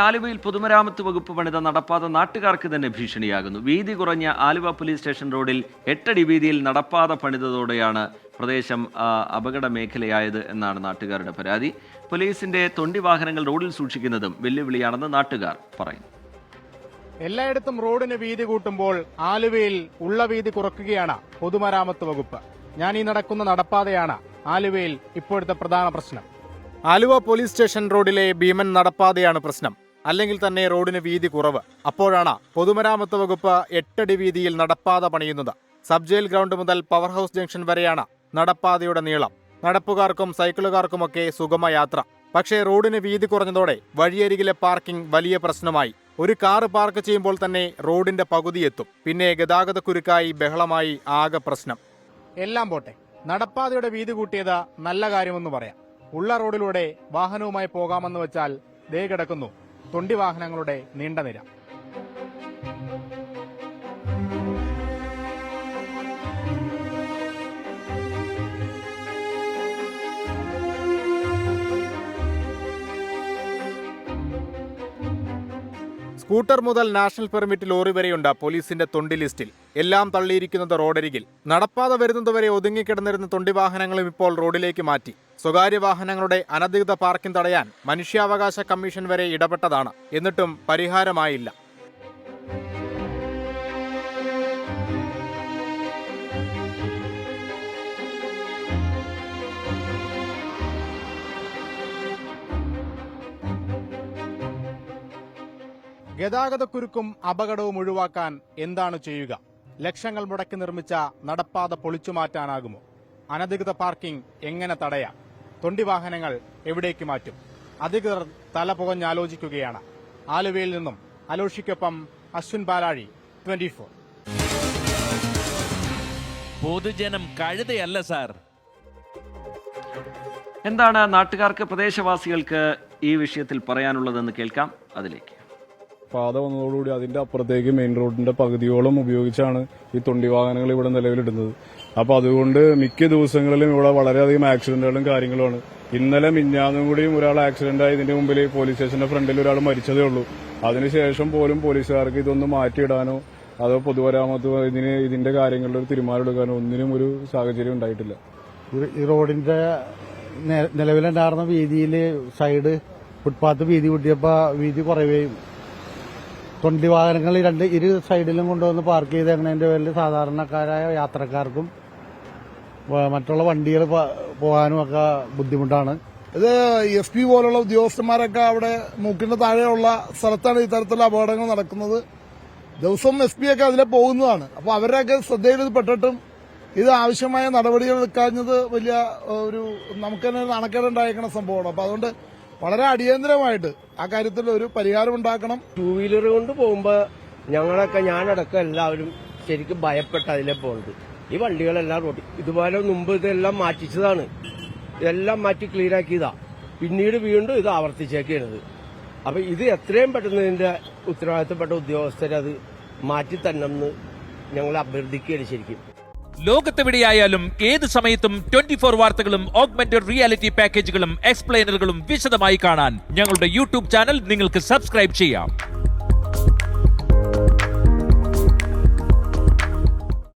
ആലുവയിൽ പൊതുമരാമത്ത് വകുപ്പ് പണിത നടപ്പാത നാട്ടുകാർക്ക് തന്നെ ഭീഷണിയാകുന്നു. വീതി കുറഞ്ഞ ആലുവ പോലീസ് സ്റ്റേഷൻ റോഡിൽ 8 അടി വീതിയിൽ നടപ്പാത പണിതതോടെയാണ് പ്രദേശം അപകട മേഖലയായത് എന്നാണ് നാട്ടുകാരുടെ പരാതി. പോലീസിന്റെ തൊണ്ടി വാഹനങ്ങൾ റോഡിൽ സൂക്ഷിക്കുന്നതും വെല്ലുവിളിയാണെന്ന് നാട്ടുകാർ പറയുന്നു. എല്ലായിടത്തും റോഡിന് വീതി കൂട്ടുമ്പോൾ ആലുവയിൽ ഉള്ള വീതി കുറയ്ക്കുകയാണ് പൊതുമരാമത്ത് വകുപ്പ്. ഞാൻ ഈ നടക്കുന്ന നടപ്പാതയാണ് ആലുവയിൽ ഇപ്പോഴത്തെ പ്രധാന പ്രശ്നം. ആലുവ പോലീസ് സ്റ്റേഷൻ റോഡിലെ ഭീമൻ നടപ്പാതയാണ് പ്രശ്നം. അല്ലെങ്കിൽ തന്നെ റോഡിന് വീതി കുറവ്. അപ്പോഴാണ് പൊതുമരാമത്ത് വകുപ്പ് 8 അടി വീതിയിൽ നടപ്പാത പണിയുന്നത്. സബ് ജയിൽ ഗ്രൗണ്ട് മുതൽ പവർ ഹൗസ് ജംഗ്ഷൻ വരെയാണ് നടപ്പാതയുടെ നീളം. നടപ്പുകാർക്കും സൈക്കിളുകാർക്കുമൊക്കെ സുഗമയാത്ര. പക്ഷേ റോഡിന് വീതി കുറഞ്ഞതോടെ വഴിയരികിലെ പാർക്കിംഗ് വലിയ പ്രശ്നമായി. ഒരു കാറ് പാർക്ക് ചെയ്യുമ്പോൾ തന്നെ റോഡിന്റെ പകുതി എത്തും. പിന്നെ ഗതാഗതക്കുരുക്കായി ബഹളമായി ആകെ പ്രശ്നം. എല്ലാം പോട്ടെ, നടപ്പാതയുടെ വീതി കൂട്ടിയത് നല്ല കാര്യമെന്ന് പറയാം. ഉള്ള റോഡിലൂടെ വാഹനവുമായി പോകാമെന്ന് വെച്ചാൽ ദേ കിടക്കുന്നു തൊണ്ടി വാഹനങ്ങളുടെ നീണ്ട നിര. സ്കൂട്ടർ മുതൽ നാഷണൽ പെർമിറ്റ് ലോറി വരെയുണ്ട് പോലീസിന്റെ തൊണ്ടി ലിസ്റ്റിൽ. എല്ലാം തള്ളിയിരിക്കുന്നത് റോഡരികിൽ. നടപ്പാത വരുന്നതുവരെ ഒതുങ്ങിക്കിടന്നിരുന്ന തൊണ്ടി വാഹനങ്ങളും ഇപ്പോൾ റോഡിലേക്ക് മാറ്റി. സ്വകാര്യ വാഹനങ്ങളുടെ അനധികൃത പാർക്കിംഗ് തടയാൻ മനുഷ്യാവകാശ കമ്മീഷൻ വരെ ഇടപെട്ടതാണ്. എന്നിട്ടും പരിഹാരമായില്ല. ഗതാഗതക്കുരുക്കും അപകടവും ഒഴിവാക്കാൻ എന്താണ് ചെയ്യുക? ലക്ഷങ്ങൾ മുടക്കി നിർമ്മിച്ച നടപ്പാത പൊളിച്ചു മാറ്റാനാകുമോ? അനധികൃത പാർക്കിംഗ് എങ്ങനെ തടയാം? തൊണ്ടി വാഹനങ്ങൾ എവിടേക്ക് മാറ്റും? അധികൃതർ തല പുകഞ്ഞാലോചിക്കുകയാണ്. ആലുവയിൽ നിന്നും അലോഷിക്കൊപ്പം അശ്വിൻ പാലാഴി, 24. പൊതുജനം കഴുതയല്ല സാർ. എന്താണ് നാട്ടുകാർക്ക്, പ്രദേശവാസികൾക്ക് ഈ വിഷയത്തിൽ പറയാനുള്ളതെന്ന് കേൾക്കാം. അതിലേക്ക്. പാത വന്നതോടുകൂടി അതിന്റെ അപ്പുറത്തേക്ക് മെയിൻ റോഡിന്റെ പകുതിയോളം ഉപയോഗിച്ചാണ് ഈ തൊണ്ടി വാഹനങ്ങൾ ഇവിടെ നിലവിലിടുന്നത്. അപ്പൊ അതുകൊണ്ട് മിക്ക ദിവസങ്ങളിലും ഇവിടെ വളരെയധികം ആക്സിഡന്റുകളും കാര്യങ്ങളുമാണ്. ഇന്നലെ മിഞ്ഞാന്നും കൂടിയും ഒരാൾ ആക്സിഡന്റ് ആയി. ഇതിന്റെ മുമ്പിൽ പോലീസ് സ്റ്റേഷന്റെ ഫ്രണ്ടിൽ ഒരാൾ മരിച്ചതേ ഉള്ളൂ. അതിനുശേഷം പോലും പോലീസുകാർക്ക് ഇതൊന്ന് മാറ്റിയിടാനോ അതോ പൊതുമരാമത്ത് ഇതിന്റെ കാര്യങ്ങളിൽ ഒരു തീരുമാനം എടുക്കാനോ ഒന്നിനും ഒരു സാഹചര്യം ഉണ്ടായിട്ടില്ല. ഈ റോഡിന്റെ നിലവിലുണ്ടായിരുന്ന വീതിയിൽ സൈഡ് ഫുട്പാത്ത് വീതി കൂട്ടിയപ്പോൾ വീതി കുറയുകയും തൊണ്ടി വാഹനങ്ങൾ ഇരു സൈഡിലും കൊണ്ടുവന്ന് പാർക്ക് ചെയ്തേക്കുന്നതിന്റെ പേരിൽ സാധാരണക്കാരായ യാത്രക്കാർക്കും മറ്റുള്ള വണ്ടികൾ പോകാനും ഒക്കെ ബുദ്ധിമുട്ടാണ്. ഇത് SP പോലുള്ള ഉദ്യോഗസ്ഥന്മാരൊക്കെ അവിടെ മൂക്കിന്റെ താഴെയുള്ള സ്ഥലത്താണ് ഇത്തരത്തിലുള്ള അപകടങ്ങൾ നടക്കുന്നത്. ദിവസവും SP ഒക്കെ അതിലെ പോകുന്നതാണ്. അപ്പോൾ അവരുടെയൊക്കെ ശ്രദ്ധയിൽ ഇത് പെട്ടിട്ടും ഇത് ആവശ്യമായ നടപടികൾ എടുക്കാഞ്ഞത് വലിയ ഒരു നമുക്ക് തന്നെ നാണക്കേടുണ്ടായിരിക്കുന്ന സംഭവമാണ്. അപ്പോൾ അതുകൊണ്ട് വളരെ അടിയന്തരമായിട്ട് ആ കാര്യത്തിൽ ഒരു പരിഹാരം ഉണ്ടാക്കണം. 2 വീലർ കൊണ്ട് പോകുമ്പോൾ ഞാനടക്കം എല്ലാവരും ശരിക്കും ഭയപ്പെട്ട് അതിലെ പോകുന്നത്. ഈ വണ്ടികളെല്ലാം റോഡിൽ ഇതുപോലെ മുമ്പ് ഇതെല്ലാം മാറ്റിച്ചതാണ്. ഇതെല്ലാം മാറ്റി ക്ലിയർ ആക്കിയതാ. പിന്നീട് വീണ്ടും ഇത് ആവർത്തിച്ചേക്കാണത്. അപ്പൊ ഇത് എത്രയും പെട്ടെന്ന് ഇതിന്റെ ഉത്തരവാദിത്തപ്പെട്ട ഉദ്യോഗസ്ഥരത് മാറ്റി തന്നെന്ന് ഞങ്ങൾ അഭ്യർത്ഥിക്കുകയാണ് ശരിക്കും. ലോകത്തെവിടെയായാലും ഏത് സമയത്തും 24 വാർത്തകളും ഓഗ്മെന്റഡ് റിയാലിറ്റി പാക്കേജുകളും എക്സ്പ്ലെയിനറുകളും വിശദമായി കാണാൻ ഞങ്ങളുടെ യൂട്യൂബ് ചാനൽ നിങ്ങൾക്ക് സബ്സ്ക്രൈബ് ചെയ്യാം.